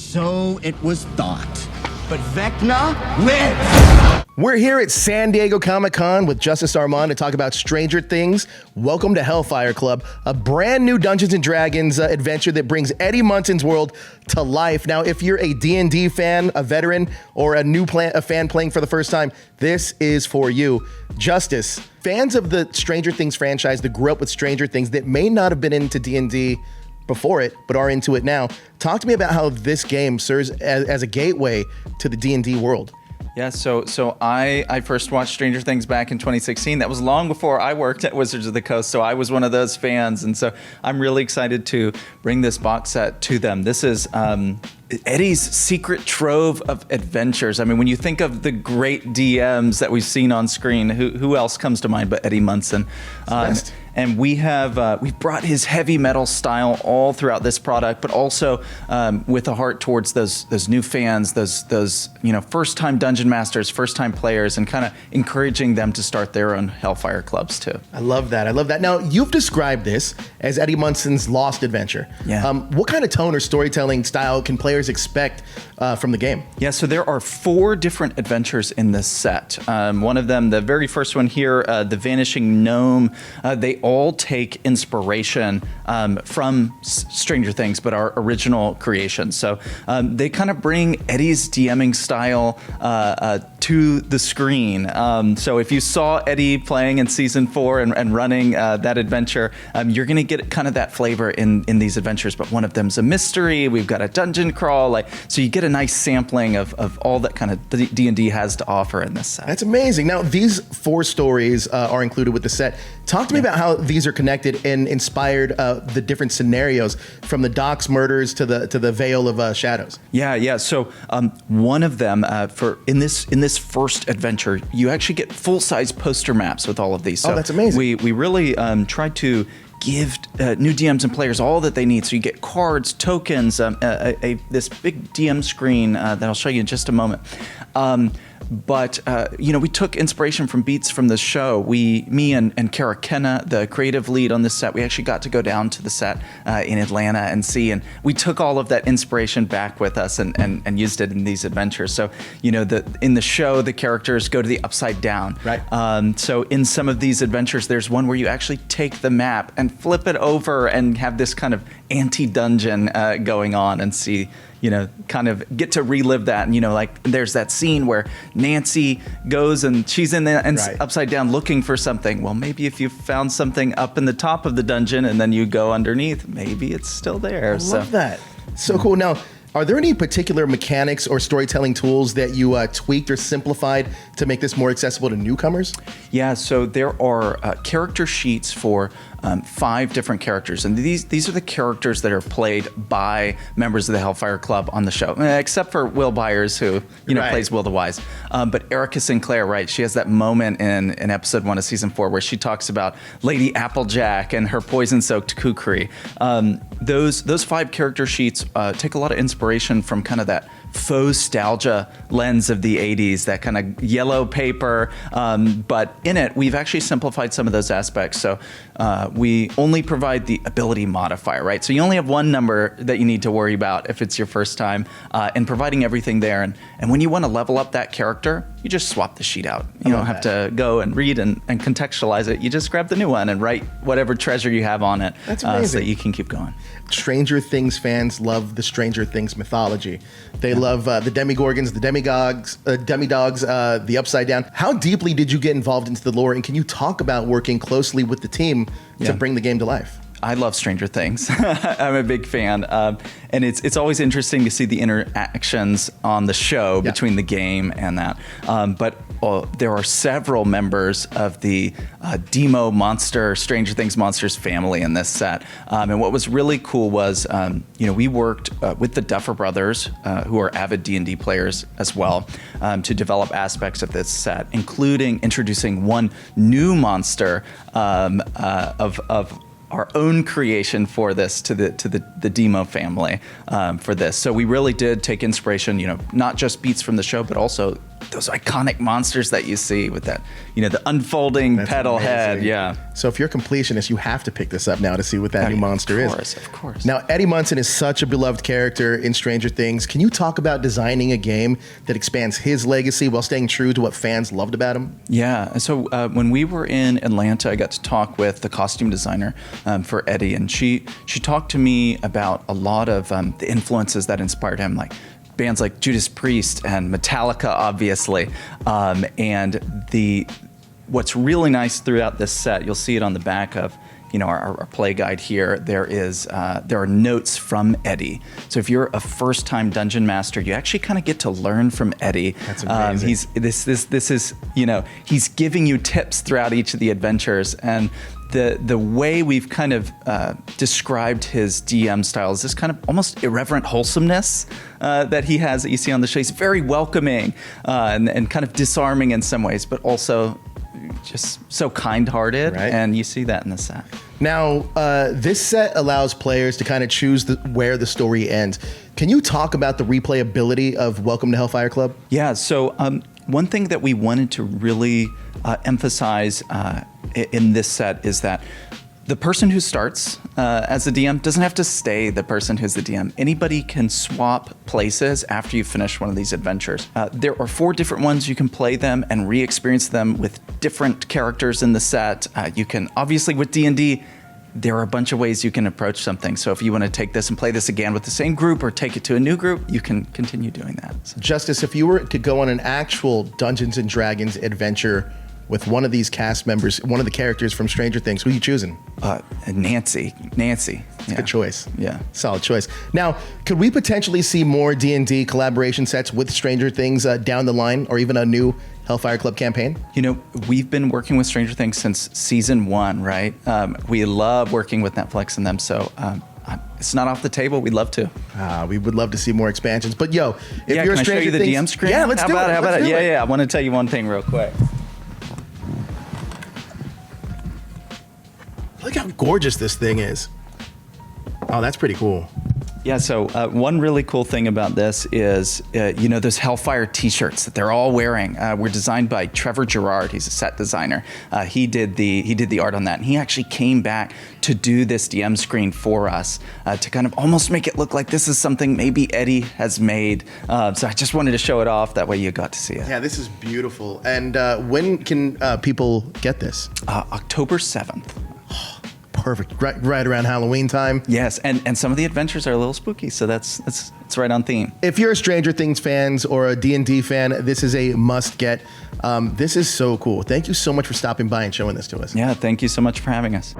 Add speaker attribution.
Speaker 1: So it was thought. But Vecna lives!
Speaker 2: We're here at San Diego Comic-Con with Justice Arman to talk about Stranger Things. Welcome to Hellfire Club, a brand new Dungeons & Dragons adventure that brings Eddie Munson's world to life. Now, if you're a D&D fan, a veteran, or a fan playing for the first time, this is for you. Justice, fans of the Stranger Things franchise that grew up with Stranger Things that may not have been into D&D before it, but are into it now. Talk to me about how this game serves as a gateway to the D&D world.
Speaker 3: Yeah, so I first watched Stranger Things back in 2016. That was long before I worked at Wizards of the Coast, so I was one of those fans. And so I'm really excited to bring this box set to them. This is Eddie's secret trove of adventures. I mean, when you think of the great DMs that we've seen on screen, who else comes to mind but Eddie Munson? And we've brought his heavy metal style all throughout this product, but also with a heart towards those new fans, those first-time dungeon masters, first-time players, and kind of encouraging them to start their own Hellfire Clubs too.
Speaker 2: I love that. Now, you've described this as Eddie Munson's lost adventure.
Speaker 3: Yeah.
Speaker 2: What kind of tone or storytelling style can players expect from the game?
Speaker 3: Yeah, so there are 4 different adventures in this set. One of them, the very first one here, the Vanishing Gnome, they all take inspiration from Stranger Things, but our original creation. So they kind of bring Eddie's DMing style to the screen. So if you saw Eddie playing in season 4 and running that adventure, you're going to get kind of that flavor in these adventures. But one of them's a mystery. We've got a dungeon crawl, so you get a nice sampling of all that kind of D&D has to offer in this set.
Speaker 2: That's amazing. Now, these 4 stories are included with the set. Talk to me about how these are connected and inspired the different scenarios, from the Doc's murders to the Veil of Shadows.
Speaker 3: Yeah. So one of them in this first adventure, you actually get full-size poster maps with all of these. So
Speaker 2: that's amazing.
Speaker 3: We really tried to give new DMs and players all that they need. So you get cards, tokens, this big DM screen that I'll show you in just a moment. But we took inspiration from beats from the show. Me and Kara Kenna, the creative lead on this set, we actually got to go down to the set in Atlanta and see, and we took all of that inspiration back with us and used it in these adventures. So, in the show, the characters go to the Upside Down.
Speaker 2: Right.
Speaker 3: So in some of these adventures, there's one where you actually take the map and flip it over and have this kind of anti-dungeon going on and see, kind of get to relive that. And, there's that scene where Nancy goes and she's in the
Speaker 2: Right.
Speaker 3: Upside Down looking for something. Well, maybe if you found something up in the top of the dungeon and then you go underneath, maybe it's still there.
Speaker 2: I love that. So cool. Now, are there any particular mechanics or storytelling tools that you tweaked or simplified to make this more accessible to newcomers?
Speaker 3: Yeah, so there are character sheets for 5 different characters, and these are the characters that are played by members of the Hellfire Club on the show, except for Will Byers, who
Speaker 2: Right.
Speaker 3: plays Will the Wise. But Erica Sinclair, right? She has that moment in episode 1 of season 4 where she talks about Lady Applejack and her poison-soaked kukri. Those 5 character sheets take a lot of inspiration from kind of that faux nostalgia lens of the 80s, that kind of yellow paper. But in it, we've actually simplified some of those aspects. So we only provide the ability modifier, right? So you only have one number that you need to worry about if it's your first time, and providing everything there. And when you want to level up that character, you just swap the sheet out. You don't have to go and read and contextualize it. You just grab the new one and write whatever treasure you have on it.
Speaker 2: That's amazing.
Speaker 3: So that you can keep going.
Speaker 2: Stranger Things fans love the Stranger Things mythology. They love the demigorgons, the demidogs, the Upside Down. How deeply did you get involved into the lore, and can you talk about working closely with the team to bring the game to life?
Speaker 3: I love Stranger Things. I'm a big fan. And it's always interesting to see the interactions on the show between the game and that. But there are several members of the Demo Monster, Stranger Things Monsters family in this set. And what was really cool was, we worked with the Duffer Brothers, who are avid D&D players as well, to develop aspects of this set, including introducing one new monster of our own creation for this to the Demo family for this. So we really did take inspiration, not just beats from the show, but also those iconic monsters that you see with that, the unfolding petal head. Yeah.
Speaker 2: So if you're a completionist, you have to pick this up now to see what that new monster is.
Speaker 3: Of course.
Speaker 2: Now, Eddie Munson is such a beloved character in Stranger Things. Can you talk about designing a game that expands his legacy while staying true to what fans loved about him?
Speaker 3: Yeah. So when we were in Atlanta, I got to talk with the costume designer for Eddie, and she talked to me about a lot of the influences that inspired him, like bands like Judas Priest and Metallica, obviously. And what's really nice throughout this set, you'll see it on the back of our play guide here. There are notes from Eddie. So if you're a first-time dungeon master, you actually kind of get to learn from Eddie.
Speaker 2: That's amazing.
Speaker 3: He's giving you tips throughout each of the adventures, and the way we've kind of described his DM style is this kind of almost irreverent wholesomeness that he has that you see on the show. He's very welcoming and kind of disarming in some ways, but also just so kind-hearted,
Speaker 2: right.
Speaker 3: And you see that in the set.
Speaker 2: Now, this set allows players to kind of choose where the story ends. Can you talk about the replayability of Welcome to Hellfire Club?
Speaker 3: Yeah, so one thing that we wanted to really emphasize in this set is that the person who starts as a DM doesn't have to stay the person who's the DM. Anybody can swap places after you finish one of these adventures. There are 4 different ones. You can play them and re-experience them with different characters in the set. You can, obviously with D&D, there are a bunch of ways you can approach something. So if you want to take this and play this again with the same group or take it to a new group, you can continue doing that. So.
Speaker 2: Justice, if you were to go on an actual Dungeons & Dragons adventure with one of these cast members, one of the characters from Stranger Things, who are you choosing?
Speaker 3: Nancy.
Speaker 2: It's a good choice.
Speaker 3: Yeah.
Speaker 2: Solid choice. Now, could we potentially see more D&D collaboration sets with Stranger Things down the line, or even a new Hellfire Club campaign?
Speaker 3: We've been working with Stranger Things since season 1, right? We love working with Netflix and them, so it's not off the table. We'd love to.
Speaker 2: We would love to see more expansions. But if you're
Speaker 3: can
Speaker 2: a
Speaker 3: I show
Speaker 2: Stranger
Speaker 3: you the
Speaker 2: Things,
Speaker 3: DM screen?
Speaker 2: Yeah, let's do it.
Speaker 3: How about it?
Speaker 2: do it.
Speaker 3: Yeah. I want to tell you one thing real quick.
Speaker 2: Look how gorgeous this thing is. Oh, that's pretty cool.
Speaker 3: Yeah, so one really cool thing about this is, those Hellfire t-shirts that they're all wearing were designed by Trevor Gerard. He's a set designer. He did the art on that, and he actually came back to do this DM screen for us to kind of almost make it look like this is something maybe Eddie has made. So I just wanted to show it off. That way you got to see it.
Speaker 2: Yeah, this is beautiful. And when can people get this?
Speaker 3: October 7th.
Speaker 2: Perfect. Right around Halloween time.
Speaker 3: Yes, and some of the adventures are a little spooky, so it's right on theme.
Speaker 2: If you're a Stranger Things fans or a D&D fan, this is a must get. This is so cool. Thank you so much for stopping by and showing this to us.
Speaker 3: Yeah, thank you so much for having us.